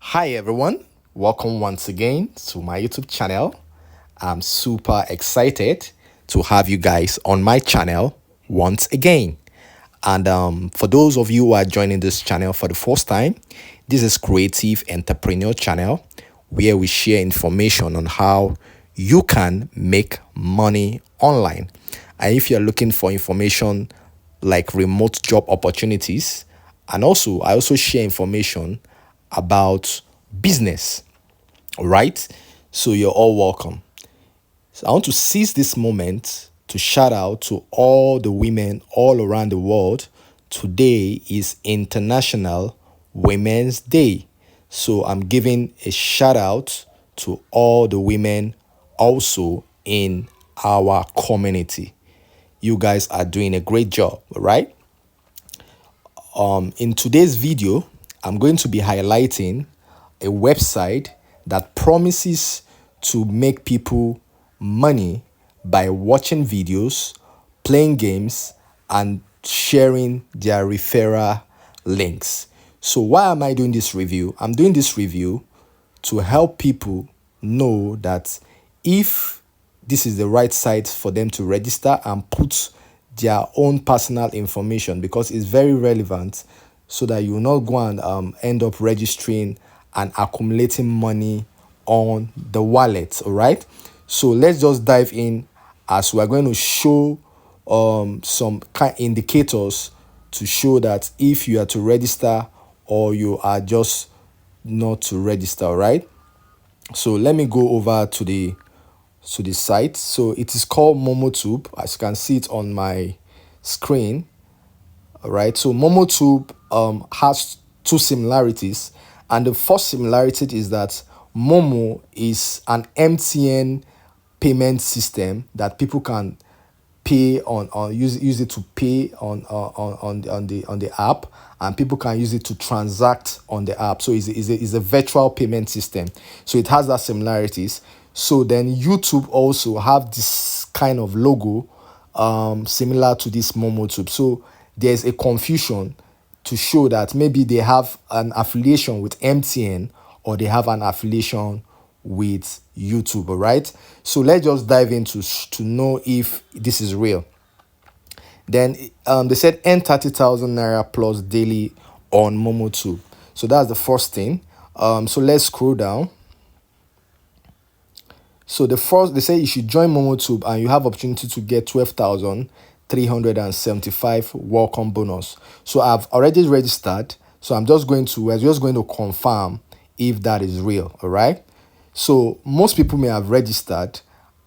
Hi everyone, welcome once again to my YouTube channel. I'm super excited to have you guys on my channel once again. And for those of you who are joining this channel for the first time, this is Creative Entrepreneur Channel, where we share information on how you can make money online. And if you're looking for information like remote job opportunities, and also I also share information about business. All right. So you're all welcome. So I want to seize this moment to shout out to all the women all around the world. Today is International Women's Day. So I'm giving a shout out to all the women also in our community. You guys are doing a great job, right? In today's video, I'm going to be highlighting a website that promises to make people money by watching videos, playing games, and sharing their referral links. So why am I doing this review? I'm doing this review to help people know that if this is the right site for them to register and put their own personal information, because it's very relevant, so that you will not go and end up registering and accumulating money on the wallet. All right, so let's just dive in as we're going to show some kind indicators to show that if you are to register or you are just not to register. All right, so let me go over to the site. So it is called Momotube, as you can see it on my screen. All right, so Momotube has two similarities, and the first similarity is that Momo is an MTN payment system that people can pay on use it to pay on the app, and people can use it to transact on the app. So it's a virtual payment system, so it has that similarities. So then YouTube also have this kind of logo similar to this Momotube. So there's a confusion to show that maybe they have an affiliation with MTN or they have an affiliation with YouTube. All right, so let's just dive into to know if this is real. Then they said earn 30,000 naira plus daily on Momotube. So that's the first thing. So let's scroll down. So the first, they say you should join Momotube and you have opportunity to get 12,375 welcome bonus. So I've already registered. So we're just going to confirm if that is real. All right. So most people may have registered,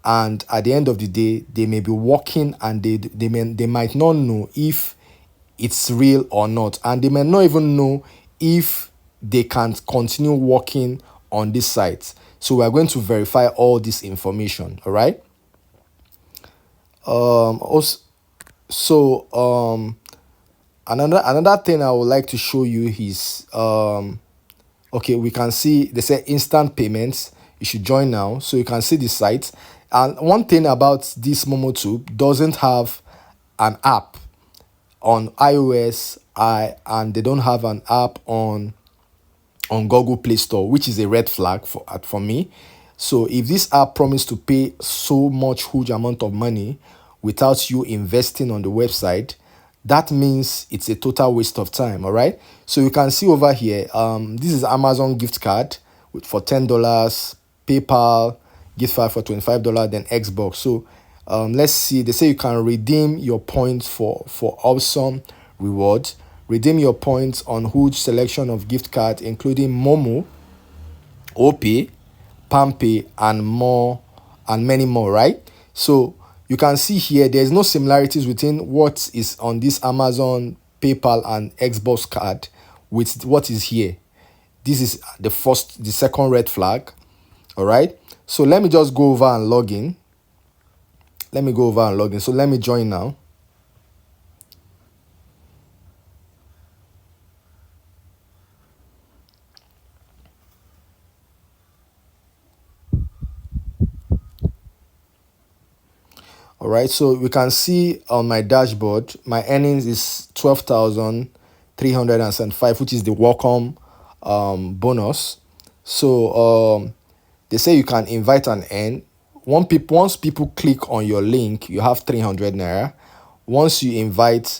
and at the end of the day, they may be working and they might not know if it's real or not, and they may not even know if they can continue working on this site. So we're going to verify all this information. All right. Also, so another thing I would like to show you is okay, we can see they say instant payments. You should join now, so you can see the site. And one thing about this Momotube, doesn't have an app on iOS, and they don't have an app on Google Play Store, which is a red flag for me. So if this app promised to pay so much huge amount of money without you investing on the website, that means it's a total waste of time. All right, so you can see over here, this is Amazon gift card for $10, PayPal gift card for $25, then Xbox. So let's see, they say you can redeem your points for awesome rewards. Redeem your points on huge selection of gift cards, including Momo, OP, Pampay, and more, and many more. Right, so you can see here there's no similarities between what is on this Amazon, PayPal, and Xbox card with what is here. This is the second red flag. All right, so let me just go over and log in. So let me join now. All right, so we can see on my dashboard, my earnings is 12,375, which is the welcome bonus. So they say you can invite and earn. Once people click on your link, you have 300 naira. Once you invite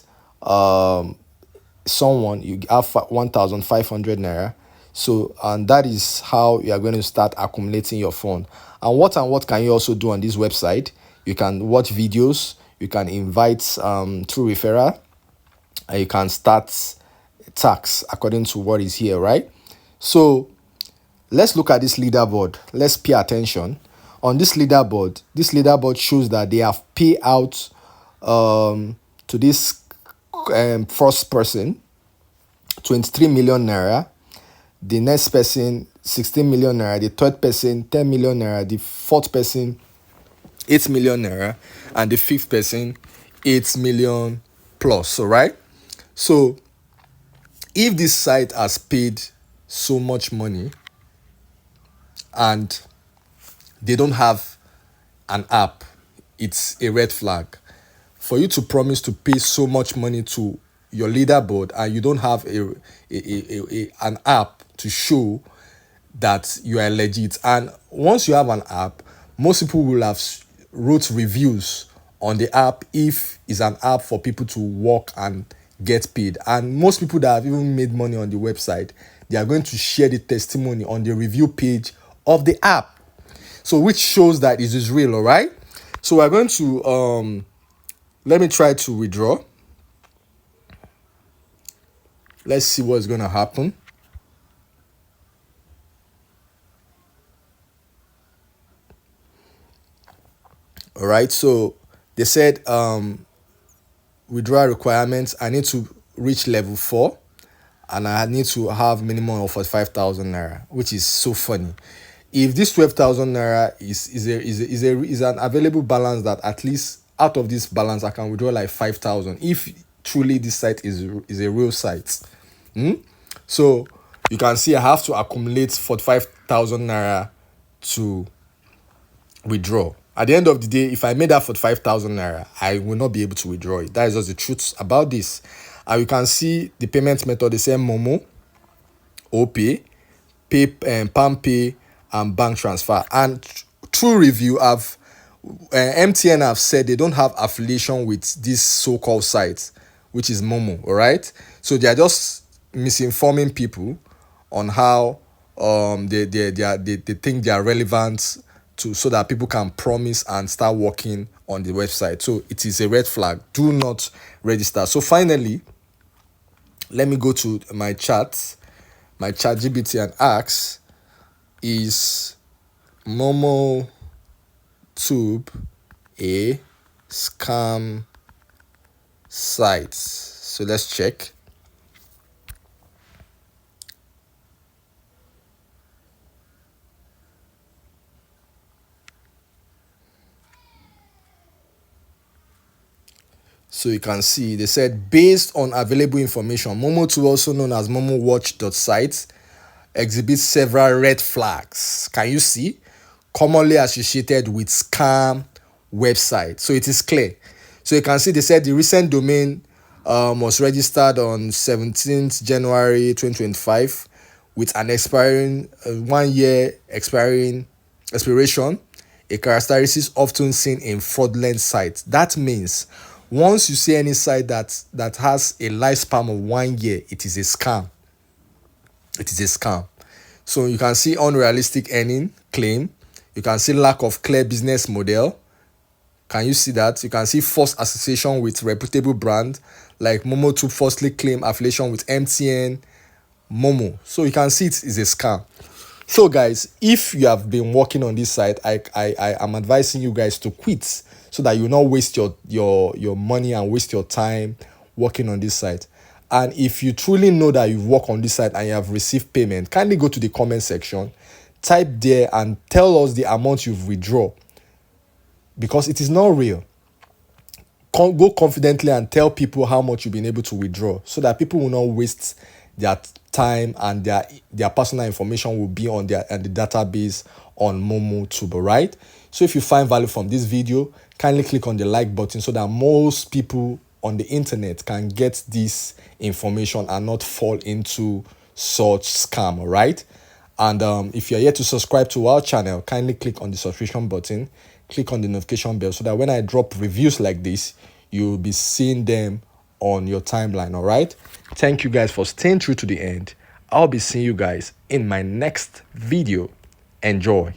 someone, you have 1,500 naira. So, and that is how you are going to start accumulating your fund. And what can you also do on this website? You can watch videos, you can invite through referral, and you can start tax according to what is here, right? So let's look at this leaderboard. Let's pay attention. On this leaderboard shows that they have paid out to this first person 23 million naira, the next person 16 million naira, the third person 10 million naira, the fourth person 8 million naira, and the fifth person 8 million plus. So right, so if this site has paid so much money and they don't have an app, it's a red flag. For you to promise to pay so much money to your leaderboard and you don't have an app to show that you are legit. And once you have an app, most people will have wrote reviews on the app if it's an app for people to work and get paid. And most people that have even made money on the website, they are going to share the testimony on the review page of the app. So which shows that it is real, all right? So we're going to let me try to withdraw. Let's see what's going to happen. All right, so they said withdrawal requirements. I need to reach level 4 and I need to have minimum of 45,000 naira, which is so funny. If this 12,000 naira is an available balance, that at least out of this balance I can withdraw like 5,000 if truly this site is a real site. So you can see I have to accumulate 45,000 naira to withdraw. At the end of the day, if I made that 45,000 naira, I will not be able to withdraw it. That is just the truth about this. And you can see the payment method. They say Momo, OPay, PalmPay, and bank transfer. And through review, MTN have said they don't have affiliation with this so-called site, which is Momo. All right, so they are just misinforming people on how they think they are relevant to, so that people can promise and start working on the website. So it is a red flag. Do not register. So finally, let me go to my chat GBT and ask, is Momotube a scam site? So let's check. So you can see they said, based on available information, Momotube, also known as MomoWatch.site, exhibits several red flags. Can you see? Commonly associated with scam website. So it is clear. So you can see they said the recent domain was registered on 17th January 2025 with an expiring 1 year expiration, a characteristic often seen in fraudulent sites. That means once you see any site that has a lifespan of 1 year, it is a scam. It is a scam. So you can see unrealistic earning claim. You can see lack of clear business model. Can you see that? You can see false association with reputable brand, like Momotube falsely claim affiliation with MTN, Momo. So you can see it is a scam. So guys, if you have been working on this site, I am advising you guys to quit, so that you will not waste your money and waste your time working on this site. And if you truly know that you've worked on this site and you have received payment, kindly go to the comment section, type there and tell us the amount you've withdrawn, because it is not real. Go confidently and tell people how much you've been able to withdraw, so that people will not waste their time and their personal information will be on the database on Momotube, right? So if you find value from this video, kindly click on the like button, so that most people on the internet can get this information and not fall into such scam, all right? And if you're yet to subscribe to our channel, kindly click on the subscription button, click on the notification bell so that when I drop reviews like this, you'll be seeing them on your timeline. All right. Thank you guys for staying through to the end. I'll be seeing you guys in my next video. Enjoy.